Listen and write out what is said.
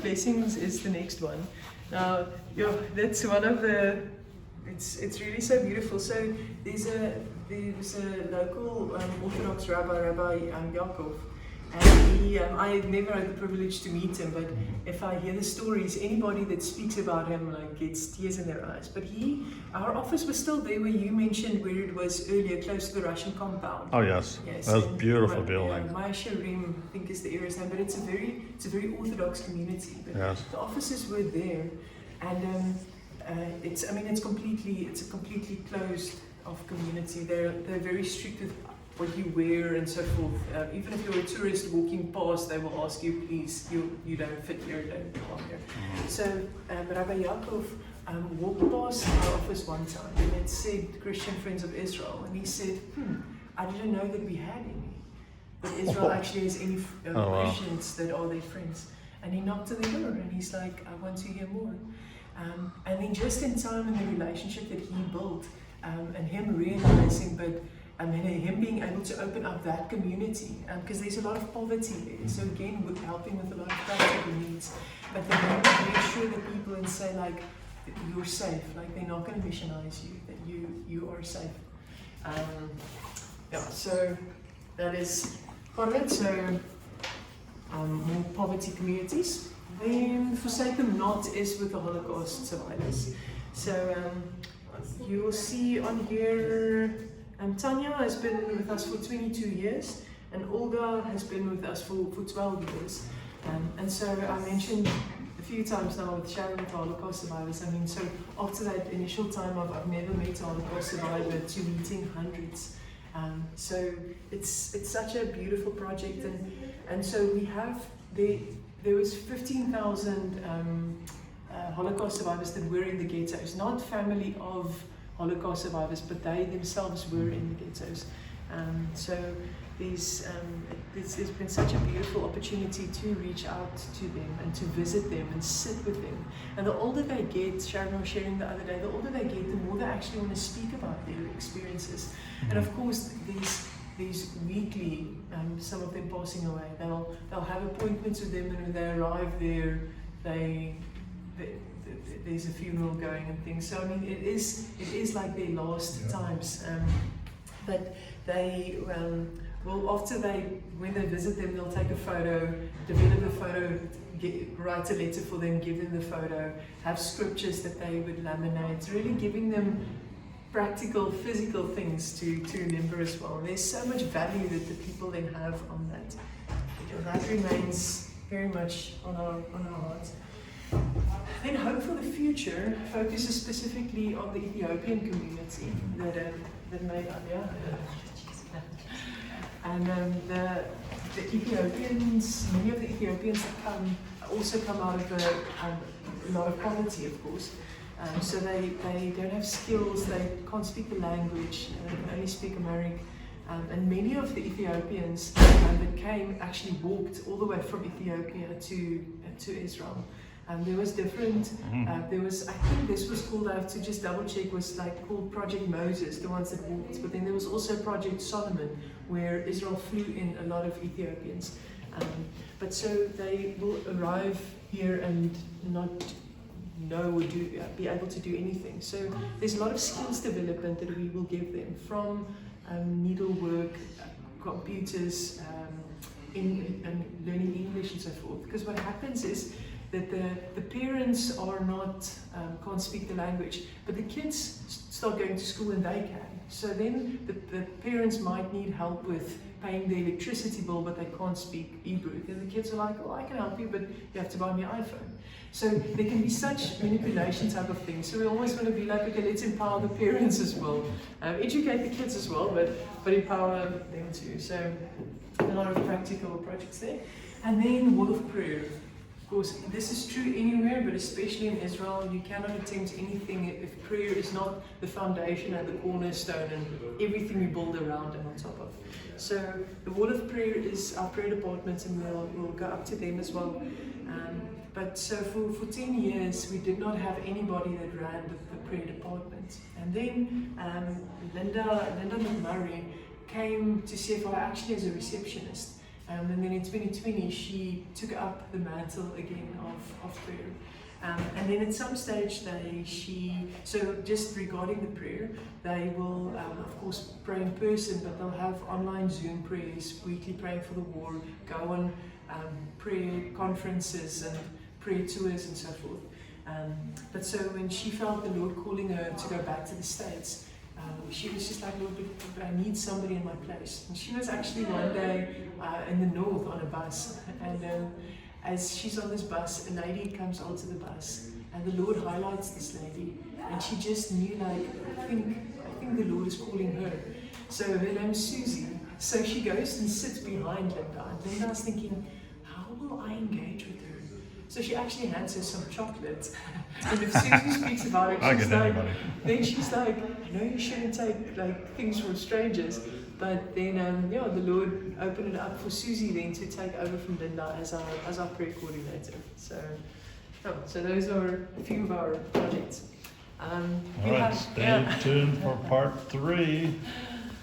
blessings is the next one. Now, that's one of the. It's really so beautiful. So there's a local Orthodox Rabbi Yaakov, and I never had the privilege to meet him, but if I hear the stories, anybody that speaks about him like gets tears in their eyes. But our office was still there where you mentioned, where it was earlier, close to the Russian compound. Oh yes, that's a beautiful building. Maya Sharim, I think is the area's name, but it's a very Orthodox community. But yes. The offices were there, and it's a completely closed off community. They're very strict with what you wear and so forth. Even if you're a tourist walking past, they will ask you, please, you don't fit here, don't come here. So Rabbi Yaakov walked past our office one time, and it said Christian Friends of Israel, and he said, I didn't know that we had any, but Israel actually has any Christians that are their friends. And he knocked on the door, and he's like, I want to hear more. And then just in time in the relationship that he built, and him realizing, him being able to open up that community, because there's a lot of poverty there. So again, with helping with a lot of practical needs, but then he make sure that people and say like, you're safe, like they're not going to missionize you, that you are safe. So that is part of it. So more poverty communities. Then forsake them not is with the Holocaust survivors. So you will see on here, Tanya has been with us for 22 years, and Olga has been with us for 12 years. And so I mentioned a few times now with sharing with Holocaust survivors. So after that initial time I've never met a Holocaust survivor to meeting hundreds. So it's such a beautiful project, and so we have there was 15,000 Holocaust survivors that were in the ghettos, not family of Holocaust survivors, but they themselves were in the ghettos. So there's been such a beautiful opportunity to reach out to them and to visit them and sit with them. And the older they get, Sharon was sharing the other day, the older they get, the more they actually want to speak about their experiences. And of course, these weekly, some of them passing away, they'll have appointments with them, and when they arrive there, there's a funeral going and things. So it is like their last times. But they when they visit them, they'll take a photo, develop the photo, write a letter for them, give them the photo, have scriptures that they would laminate, really giving them practical, physical things to remember as well. There's so much value that the people then have on that. That remains very much on our hearts. Then Hope for the Future focuses specifically on the Ethiopian community that made up, and the Ethiopians, many of the Ethiopians that also come out of a lot of poverty, of course. So they don't have skills, they can't speak the language, they can only speak Amharic. And many of the Ethiopians that came actually walked all the way from Ethiopia to Israel. There was different, I think this was called, I have to just double check, was like called Project Moses, the ones that walked. But then there was also Project Solomon, where Israel flew in a lot of Ethiopians. But so they will arrive here and not know or be able to do anything. So there's a lot of skills development that we will give them, from needlework, computers, and learning English and so forth. Because what happens is that the parents can't speak the language, but the kids start going to school and they can. So then the parents might need help with paying the electricity bill, but they can't speak Hebrew. And the kids are like, oh, I can help you, but you have to buy me an iPhone. So there can be such manipulation type of things. So we always want to be like, okay, let's empower the parents as well. Educate the kids as well, but empower them too. So a lot of practical projects there. And then Wall of Prayer. Of course, this is true anywhere, but especially in Israel, you cannot attempt anything if prayer is not the foundation and the cornerstone and everything we build around and on top of. So the Wall of Prayer is our prayer department, and we'll go up to them as well. But so for 10 years, we did not have anybody that ran the prayer department. And then Linda McMurray came to CFI actually as a receptionist. And then in 2020, she took up the mantle again of prayer. And then at some stage, so just regarding the prayer, they will, of course, pray in person, but they'll have online Zoom prayers, weekly praying for the war, go on prayer conferences and prayer tours and so forth. But so when she felt the Lord calling her to go back to the States, she was just like, Lord, but I need somebody in my place. And she was actually one day in the north on a bus, and as she's on this bus, a lady comes onto the bus, and the Lord highlights this lady, and she just knew, like, I think the Lord is calling her. So her name's Susie. So she goes and sits behind Linda, and Linda's thinking, how will I engage with her? So she actually hands her some chocolate, and if Susie speaks about it, she's like, I know you shouldn't take like things from strangers, but then the Lord opened it up for Susie then to take over from Linda as our prayer coordinator. So those are a few of our projects. All right, stay tuned for part 3.